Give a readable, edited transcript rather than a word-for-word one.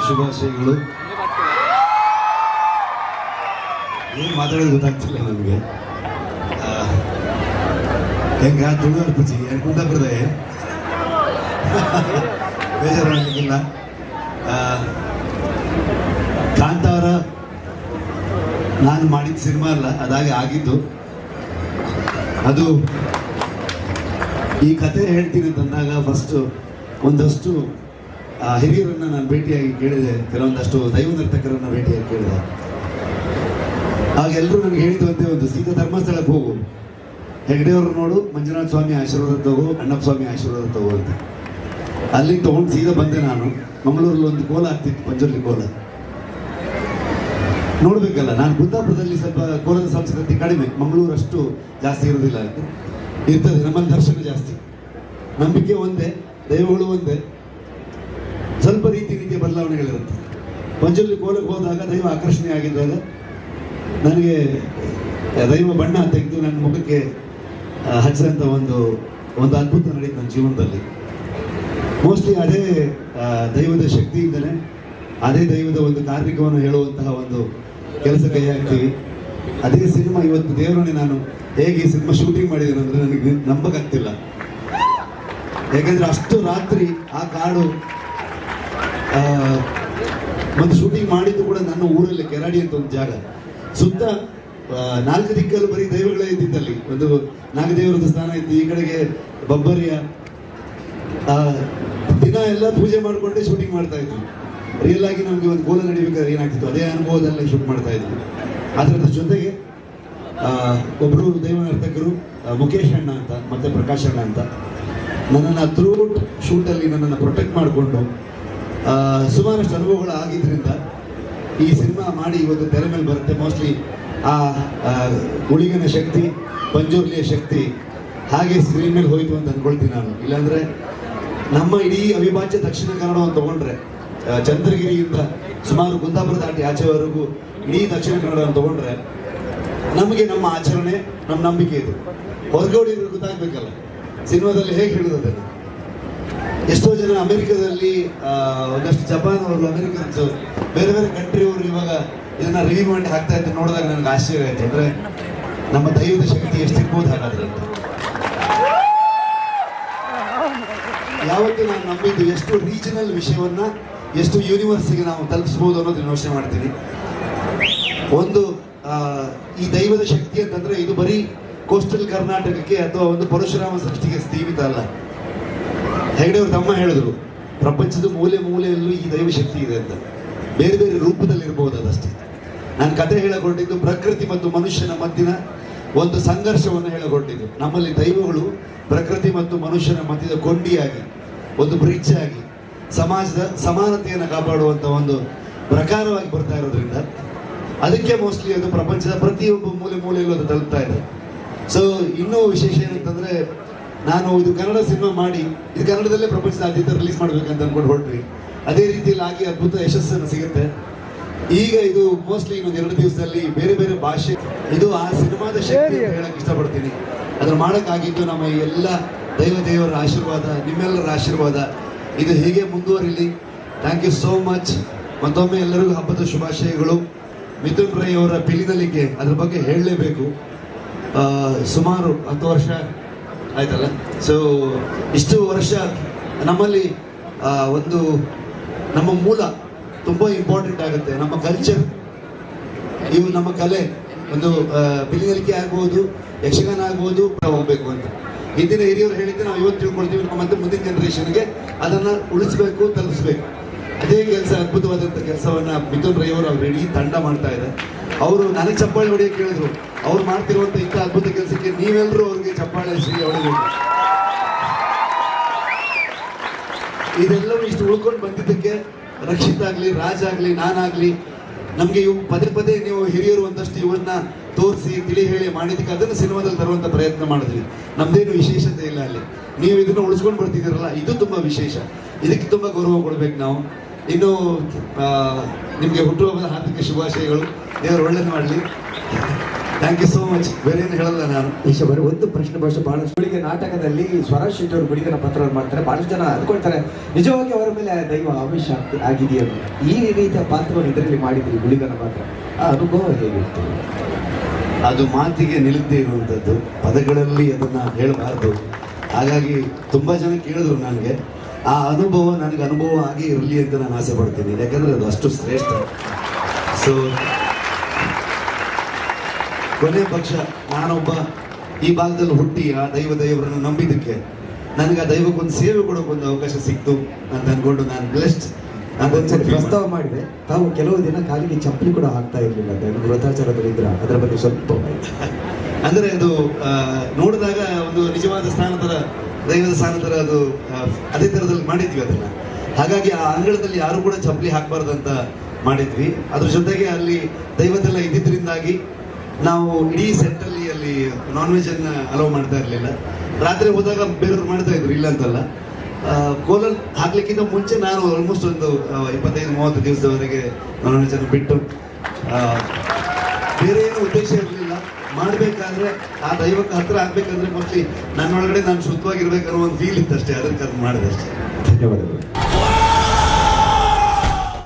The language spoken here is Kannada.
ಶುಭಾಶಯಗಳು. ಏನು ಮಾತಾಡೋದು ಗೊತ್ತಾಗ್ತಿಲ್ಲ ನಮಗೆ. ಹೆಂಗ ತುಳುವರ್ ಪೂಜಿ ಕುಂದಾಪುರದ ಬೇಜಾರು ಮಾಡಲಿಕ್ಕಿಲ್ಲ. ಕಾಂತಾವರ ನಾನು ಮಾಡಿದ ಸಿನಿಮಾ ಅಲ್ಲ, ಅದಾಗಿ ಆಗಿದ್ದು. ಅದು ಈ ಕತೆ ಹೇಳ್ತೀನಿ ಅಂತಂದಾಗ ಫಸ್ಟ್ ಒಂದಷ್ಟು ಹಿರಿಯರನ್ನು ನಾನು ಭೇಟಿಯಾಗಿ ಕೇಳಿದೆ, ಕೆಲವೊಂದಷ್ಟು ದೈವ ನರ್ತಕರನ್ನು ಭೇಟಿಯಾಗಿ ಕೇಳಿದೆ. ಆಗ ಎಲ್ಲರೂ ನನಗೆ ಹೇಳಿದಂತೆ ಒಂದು ಸೀದಾ ಧರ್ಮಸ್ಥಳಕ್ಕೆ ಹೋಗು, ಹೆಗ್ಡೆಯವರು ನೋಡು, ಮಂಜುನಾಥ ಸ್ವಾಮಿ ಆಶೀರ್ವಾದ ತಗೋ, ಅಣ್ಣಪ್ಪ ಸ್ವಾಮಿ ಆಶೀರ್ವಾದ ತಗೋ ಅಂತ. ಅಲ್ಲಿ ತೊಗೊಂಡು ಸೀದಾ ಬಂದೆ ನಾನು. ಮಂಗಳೂರಲ್ಲಿ ಒಂದು ಕೋಲ ಆಗ್ತಿತ್ತು, ಪಂಜುರ್ಲಿ ಕೋಲ ನೋಡ್ಬೇಕಲ್ಲ. ನಾನು ಕುಂದಾಪುರದಲ್ಲಿ ಸ್ವಲ್ಪ ಕೋಲದ ಸಂಸ್ಕೃತಿ ಕಡಿಮೆ, ಮಂಗಳೂರು ಅಷ್ಟು ಜಾಸ್ತಿ ಇರೋದಿಲ್ಲ, ಇರ್ತದೆ. ನಮ್ಮಲ್ಲಿ ದರ್ಶನ ಜಾಸ್ತಿ, ನಂಬಿಕೆ ಒಂದೇ, ದೈವಗಳು ಒಂದೇ, ಸ್ವಲ್ಪ ರೀತಿಯ ಬದಲಾವಣೆಗಳಿರುತ್ತೆ. ಪಂಜುರ್ಲಿ ಕೋಲಕ್ಕೆ ಹೋದಾಗ ದೈವ ಆಕರ್ಷಣೆ ಆಗಿದ್ದಾಗ ನನಗೆ ದೈವ ಬಣ್ಣ ತೆಗೆದು ನನ್ನ ಮುಖಕ್ಕೆ ಹಚ್ಚಿದಂಥ ಒಂದು ಅದ್ಭುತ ನಡೀತು ನನ್ನ ಜೀವನದಲ್ಲಿ. ಮೋಸ್ಟ್ಲಿ ಅದೇ ದೈವದ ಶಕ್ತಿಯಿಂದಲೇ, ಅದೇ ದೈವದ ಒಂದು ಕಾರ್ಯಕ್ರಮವನ್ನು ಹೇಳುವಂತಹ ಒಂದು ಕೆಲಸ ಕೈ ಹಾಕ್ತೀವಿ. ಅದೇ ಸಿನಿಮಾ ಇವತ್ತು ದೇವರನ್ನೇ ನಾನು ಹೇಗೆ ಈ ಸಿನಿಮಾ ಶೂಟಿಂಗ್ ಮಾಡಿದ್ದೇನೆ ಅಂದರೆ ನನಗೆ ನಂಬಕ್ಕಾಗ್ತಿಲ್ಲ. ಯಾಕಂದರೆ ಅಷ್ಟು ರಾತ್ರಿ ಆ ಕಾಡು ಮತ್ತು ಶೂಟಿಂಗ್ ಮಾಡಿದ್ದು ಕೂಡ ನನ್ನ ಊರಲ್ಲಿ ಕೆರಾಡಿ ಅಂತ ಒಂದು ಜಾಗ. ಸುತ್ತ 4 ದಿಕ್ಕಲ್ಲೂ ಬರೀ ದೈವಗಳೇ ಇದ್ದಿದ್ದಲ್ಲಿ. ಒಂದು ನಾಗದೇವರದ ಸ್ಥಾನ ಇತ್ತು, ಈ ಕಡೆಗೆ ಬಬ್ಬರಿಯ. ದಿನ ಎಲ್ಲ ಪೂಜೆ ಮಾಡಿಕೊಂಡೇ ಶೂಟಿಂಗ್ ಮಾಡ್ತಾ ಇದ್ವಿ. ರಿಯಲ್ ಆಗಿ ನಮಗೆ ಒಂದು ಗೋಲ ನಡಿಬೇಕಾದ್ರೆ ಏನಾಗ್ತಿತ್ತು ಅದೇ ಅನುಭವದಲ್ಲೇ ಶೂಟ್ ಮಾಡ್ತಾ ಇದ್ವಿ. ಅದರ ಜೊತೆಗೆ ಒಬ್ಬರು ದೈವ ನರ್ತಕರು ಮುಖೇಶ್ ಅಣ್ಣ ಅಂತ ಮತ್ತೆ ಪ್ರಕಾಶ್ ಅಣ್ಣ ಅಂತ ನನ್ನನ್ನು ಥ್ರೂಔಟ್ ಶೂಟಲ್ಲಿ ನನ್ನನ್ನು ಪ್ರೊಟೆಕ್ಟ್ ಮಾಡಿಕೊಂಡು ಸುಮಾರಷ್ಟು ಅನುಭವಗಳು ಆಗಿದ್ದರಿಂದ ಈ ಸಿನಿಮಾ ಮಾಡಿ ಇವತ್ತು ತೆರೆ ಮೇಲೆ ಬರುತ್ತೆ. ಮೋಸ್ಟ್ಲಿ ಆ ಉಳಿಗನ ಶಕ್ತಿ, ಪಂಜುರ್ಲಿಯ ಶಕ್ತಿ ಹಾಗೆ ಸ್ಕ್ರೀನ್ ಮೇಲೆ ಹೋಯಿತು ಅಂತ ಅಂದ್ಕೊಳ್ತೀನಿ ನಾನು. ಇಲ್ಲಾಂದರೆ ನಮ್ಮ ಇಡೀ ಅವಿಭಾಜ್ಯ ದಕ್ಷಿಣ ಕನ್ನಡವನ್ನು ತಗೊಂಡ್ರೆ ಚಂದ್ರಗಿರಿಯಿಂದ ಸುಮಾರು ಕುಂದಾಪುರ ದಾಟಿ ಆಚೆವರೆಗೂ ಇಡೀ ದಕ್ಷಿಣ ಕನ್ನಡವನ್ನು ತಗೊಂಡ್ರೆ ನಮಗೆ ನಮ್ಮ ಆಚರಣೆ, ನಮ್ಮ ನಂಬಿಕೆ ಇದು. ಹೊರಗಡೆ ಗೊತ್ತಾಗಬೇಕಲ್ಲ ಸಿನಿಮಾದಲ್ಲಿ ಹೇಗೆ ಹೇಳೋದನ್ನು. ಎಷ್ಟೋ ಜನ ಅಮೆರಿಕದಲ್ಲಿ ಒಂದಷ್ಟು ಜಪಾನ್ ಅವರು, ಅಮೆರಿಕನ್ಸ್, ಬೇರೆ ಬೇರೆ ಕಂಟ್ರಿಯವರು ಇವಾಗ ಇದನ್ನ ರಿವ್ಯೂ ಮಾಡಿ ಹಾಕ್ತಾ ಇದ್ದು ನೋಡಿದಾಗ ನನಗೆ ಆಶ್ಚರ್ಯ ಆಯ್ತು. ಅಂದರೆ ನಮ್ಮ ದೈವದ ಶಕ್ತಿ ಎಷ್ಟಿರ್ಬೋದು ಹಾಗಾದ್ರೆ ಅಂತ. ಯಾವತ್ತೂ ನಾನು ನಂಬಿದ್ದು ಎಷ್ಟು ರೀಜನಲ್ ವಿಷಯವನ್ನ ಎಷ್ಟು ಯೂನಿವರ್ಸಿಗೆ ನಾವು ತಲುಪಿಸ್ಬೋದು ಅನ್ನೋದನ್ನ ಯೋಚನೆ ಮಾಡ್ತೀನಿ. ಒಂದು ಈ ದೈವದ ಶಕ್ತಿ ಅಂತಂದ್ರೆ ಇದು ಬರೀ ಕೋಸ್ಟಲ್ ಕರ್ನಾಟಕಕ್ಕೆ ಅಥವಾ ಒಂದು ಪರಶುರಾಮ ಸೃಷ್ಟಿಗೆ ಸೀಮಿತ ಅಲ್ಲ. ಹೆಗ್ಡೆಯವರು ತಮ್ಮ ಹೇಳಿದ್ರು, ಪ್ರಪಂಚದ ಮೂಲೆ ಮೂಲೆಯಲ್ಲೂ ಈ ದೈವ ಶಕ್ತಿ ಇದೆ ಅಂತ. ಬೇರೆ ಬೇರೆ ರೂಪದಲ್ಲಿ ಇರಬಹುದು ಅದಷ್ಟೇ. ನಾನು ಕತೆ ಹೇಳಕೊಟ್ಟಿದ್ದು ಪ್ರಕೃತಿ ಮತ್ತು ಮನುಷ್ಯನ ಮಧ್ಯದ ಒಂದು ಸಂಘರ್ಷವನ್ನು ಹೇಳಕೊಟ್ಟಿದ್ದು. ನಮ್ಮಲ್ಲಿ ದೈವಗಳು ಪ್ರಕೃತಿ ಮತ್ತು ಮನುಷ್ಯನ ಮಧ್ಯದ ಕೊಂಡಿಯಾಗಿ, ಒಂದು ಬ್ರಿಡ್ಜ್ ಆಗಿ, ಸಮಾಜದ ಸಮಾನತೆಯನ್ನು ಕಾಪಾಡುವಂಥ ಒಂದು ಪ್ರಕಾರವಾಗಿ ಬರ್ತಾ ಇರೋದ್ರಿಂದ ಅದಕ್ಕೆ ಮೋಸ್ಟ್ಲಿ ಅದು ಪ್ರಪಂಚದ ಪ್ರತಿಯೊಬ್ಬ ಮೂಲೆ ಮೂಲೆಯಲ್ಲೂ ಅದು ತಲುಪ್ತಾ ಇದೆ. ಸೊ ಇನ್ನೂ ವಿಶೇಷ ಏನಂತಂದ್ರೆ, ನಾನು ಇದು ಕನ್ನಡ ಸಿನಿಮಾ ಮಾಡಿ ಇದು ಕನ್ನಡದಲ್ಲೇ ಪ್ರಪಂಚದಾದ್ಯಂತ ರಿಲೀಸ್ ಮಾಡ್ಬೇಕಂತ ಅನ್ಕೊಂಡು ಹೊರಟ್ವಿ. ಅದೇ ರೀತಿಯಲ್ಲಿ ಆಗಿ ಅದ್ಭುತ ಯಶಸ್ಸನ್ನು ಸಿಗುತ್ತೆ. ಈಗ ಇದು ಮೋಸ್ಟ್ಲಿ ಇನ್ನೊಂದು 2 ದಿವಸದಲ್ಲಿ ಬೇರೆ ಬೇರೆ ಭಾಷೆ, ಇದು ಆ ಸಿನಿಮಾದ ಶಕ್ತಿ ಅಂತ ಹೇಳಕ್ ಇಷ್ಟಪಡ್ತೀನಿ. ಅದನ್ನು ಮಾಡೋಕ್ಕಾಗಿದ್ದು ನಮ್ಮ ಎಲ್ಲ ದೇವರ ಆಶೀರ್ವಾದ, ನಿಮ್ಮೆಲ್ಲರ ಆಶೀರ್ವಾದ. ಇದು ಹೀಗೆ ಮುಂದುವರಿಲಿ. Thank you so much. ಮತ್ತೊಮ್ಮೆ ಎಲ್ಲರಿಗೂ ಹಬ್ಬದ ಶುಭಾಶಯಗಳು. ಮಿಥುನ್ ರೈ ಅವರ ಪಿಲಿನಲಿಕೆ ಅದ್ರ ಬಗ್ಗೆ ಹೇಳಲೇಬೇಕು. ಸುಮಾರು 10 ವರ್ಷ ಆಯ್ತಲ್ಲ. ಸೊ ಇಷ್ಟು ವರ್ಷ ನಮ್ಮಲ್ಲಿ ಒಂದು ನಮ್ಮ ಮೂಲ ತುಂಬ ಇಂಪಾರ್ಟೆಂಟ್ ಆಗುತ್ತೆ. ನಮ್ಮ ಕಲ್ಚರ್, ಇವು ನಮ್ಮ ಕಲೆ, ಒಂದು ಪಿಲಿನಲಿಕೆ ಆಗ್ಬೋದು, ಯಕ್ಷಗಾನ ಆಗ್ಬೋದು, ಹೋಗ್ಬೇಕು ಅಂತ ಹಿಂದಿನ ಹಿರಿಯವರು ಹೇಳಿದ್ದೆ ನಾವು ಇವತ್ತು ತಿಳ್ಕೊಳ್ತೀವಿ. ಮತ್ತೆ ಮುಂದಿನ ಜನರೇಷನ್ಗೆ ಅದನ್ನು ಉಳಿಸ್ಬೇಕು, ತಲುಪಿಸ್ಬೇಕು. ಅದೇ ಕೆಲಸ, ಅದ್ಭುತವಾದಂಥ ಕೆಲಸವನ್ನ ಮಿಥುನ್ ರೈ ಅವರು ಇಡೀ ತಂಡ ಮಾಡ್ತಾ ಇದೆ. ಅವರು ನನಗೆ ಚಪ್ಪಾಳೆ ಹೊಡೆಯಕ್ಕೆ ಕೇಳಿದ್ರು. ಅವ್ರು ಮಾಡ್ತಿರುವಂಥ ಇಂಥ ಅದ್ಭುತ ಕೆಲಸಕ್ಕೆ ನೀವೆಲ್ಲರೂ ಅವ್ರಿಗೆ ಚಪ್ಪಾಳೆ ಶ್ರೀ ಹೊಡೆಯಬೇಕು. ಇದೆಲ್ಲವೂ ಇಷ್ಟು ಉಳ್ಕೊಂಡು ಬಂದಿದ್ದಕ್ಕೆ ರಕ್ಷಿತ್ ಆಗಲಿ, ರಾಜ್ ಆಗಲಿ, ನಾನಾಗಲಿ, ನಮಗೆ ಇವು ಪದೇ ಪದೇ ನೀವು ಹಿರಿಯರು ಒಂದಷ್ಟು ಇವನ್ನ ತೋರಿಸಿ ತಿಳಿ ಹೇಳಿ ಮಾಡಿದ್ದಕ್ಕೆ ಅದನ್ನು ಸಿನಿಮಾದಲ್ಲಿ ತರುವಂಥ ಪ್ರಯತ್ನ ಮಾಡಿದ್ವಿ. ನಮ್ದೇನು ವಿಶೇಷತೆ ಇಲ್ಲ ಅಲ್ಲಿ. ನೀವು ಇದನ್ನು ಉಳಿಸ್ಕೊಂಡು ಬರ್ತಿದ್ದೀರಲ್ಲ, ಇದು ತುಂಬ ವಿಶೇಷ. ಇದಕ್ಕೆ ತುಂಬ ಗೌರವ ಕೊಡ್ಬೇಕು ನಾವು. ಇನ್ನು ನಿಮಗೆ ಹುಟ್ಟುಹಬ್ಬದ ಹಾರ್ದಿಕ ಶುಭಾಶಯಗಳು. ದೇವರು ಒಳ್ಳೇದು ಮಾಡಲಿ. Thank you so much. ಬೇರೆ ಏನು ಹೇಳಲ್ಲ ನಾನು. ಈಶ್ವರ್, ಒಂದು ಪ್ರಶ್ನೆ ಬಹುಶಃ ಬಹಳಷ್ಟು ಗುಳಿಗೆ ನಾಟಕದಲ್ಲಿ ಸ್ವರಾಜ್ ಶೆಟ್ಟಿ ಅವರು ಗುಳಿಗನ ಪತ್ರವನ್ನು ಮಾಡ್ತಾರೆ. ಬಹಳಷ್ಟು ಜನ ಅಂದ್ಕೊಳ್ತಾರೆ ನಿಜವಾಗಿ ಅವರ ಮೇಲೆ ದೈವ ಆವೇಶ ಆಗಿದೆಯೋ. ಈ ರೀತಿಯ ಪಾತ್ರವನ್ನು ಇದರಲ್ಲಿ ಮಾಡಿದ್ರಿ, ಗುಳಿಗನ ಪಾತ್ರ, ಆ ಅನುಭವ ಹೇಗಿತ್ತು? ಅದು ಮಾತಿಗೆ ನಿಲ್ಲದೇ ಇರುವಂಥದ್ದು, ಪದಗಳಲ್ಲಿ ಅದನ್ನು ಹೇಳಬಾರ್ದು. ಹಾಗಾಗಿ ತುಂಬ ಜನ ಕೇಳಿದ್ರು ನನಗೆ. ಆ ಅನುಭವ ನನಗೆ ಅನುಭವ ಆಗಿ ಇರಲಿ ಅಂತ ನಾನು ಆಸೆ ಪಡ್ತೀನಿ, ಯಾಕಂದರೆ ಅದು ಅಷ್ಟು ಶ್ರೇಷ್ಠ. ಸೊ ಕೊನೆ ಪಕ್ಷ ನಾನೊಬ್ಬ ಈ ಭಾಗದಲ್ಲಿ ಹುಟ್ಟಿ ಆ ದೇವರನ್ನು ನಂಬಿದ್ದಕ್ಕೆ ನನಗೆ ಆ ದೈವಕ್ಕೊಂದು ಸೇವೆ ಕೊಡೋಕ್ಕೊಂದು ಅವಕಾಶ ಸಿಕ್ತು ಅಂತ ಅಂದ್ಕೊಂಡು ನಾನು ಬ್ಲೆಸ್ಡ್. ಅದೊಂದ್ಸರಿ ಪ್ರಸ್ತಾವ ಮಾಡಿದೆ, ತಾವು ಕೆಲವು ದಿನ ಕಾಲಿಗೆ ಚಪ್ಪಲಿ ಕೂಡ ಹಾಕ್ತಾ ಇರಲಿಲ್ಲ ಅಂತ ವ್ರತಾಚಾರದಲ್ಲಿದ್ರ, ಅದರ ಬಗ್ಗೆ ಸ್ವಲ್ಪ ಅಂದರೆ ಅದು ನೋಡಿದಾಗ ಒಂದು ನಿಜವಾದ ಸ್ಥಾನ ಥರ, ದೈವದ ಸ್ಥಾನ ಥರ ಅದು ಅದೇ ಥರದಲ್ಲಿ ಮಾಡಿದ್ವಿ ಅದನ್ನು. ಹಾಗಾಗಿ ಆ ಅಂಗಳದಲ್ಲಿ ಯಾರು ಕೂಡ ಚಪ್ಪಲಿ ಹಾಕಬಾರ್ದಂತ ಮಾಡಿದ್ವಿ. ಅದ್ರ ಜೊತೆಗೆ ಅಲ್ಲಿ ದೈವದೆಲ್ಲ ಇದ್ದಿದ್ದರಿಂದಾಗಿ ನಾವು ಇಡೀ ಸೆಟ್ಟಲ್ಲಿ ಅಲ್ಲಿ ನಾನ್ ವೆಜ್ ಅನ್ನ ಅಲೋ ಮಾಡ್ತಾ ಇರಲಿಲ್ಲ. ರಾತ್ರಿ ಹೋದಾಗ ಬೇರೆಯವ್ರು ಮಾಡ್ತಾ ಇದ್ರು, ಇಲ್ಲ ಅಂತಲ್ಲ. ಕೋಲಲ್ಲಿ ಹಾಕ್ಲಿಕ್ಕಿಂತ ಮುಂಚೆ ನಾನು ಆಲ್ಮೋಸ್ಟ್ ಒಂದು 25-30 ದಿವಸದವರೆಗೆ ನಾನ್ ವೆಜ್ ಅನ್ನು ಬಿಟ್ಟು, ಬೇರೆ ಏನು ಉದ್ದೇಶ ಇರಲಿಲ್ಲ. ಮಾಡಬೇಕಾದ್ರೆ ಆ ದೈವಕ್ಕೆ ಹತ್ರ ಆಗ್ಬೇಕಂದ್ರೆ ಮೋಸ್ಟ್ಲಿ ನನ್ನೊಳಗಡೆ ನಾನು ಶುದ್ಧವಾಗಿರ್ಬೇಕು ಅನ್ನೋ ಒಂದು ಫೀಲ್ ಇತ್ತು ಅಷ್ಟೇ. ಅದಕ್ಕೆ ಅದು ಮಾಡಿದೆ ಅಷ್ಟೇ. ಧನ್ಯವಾದಗಳು.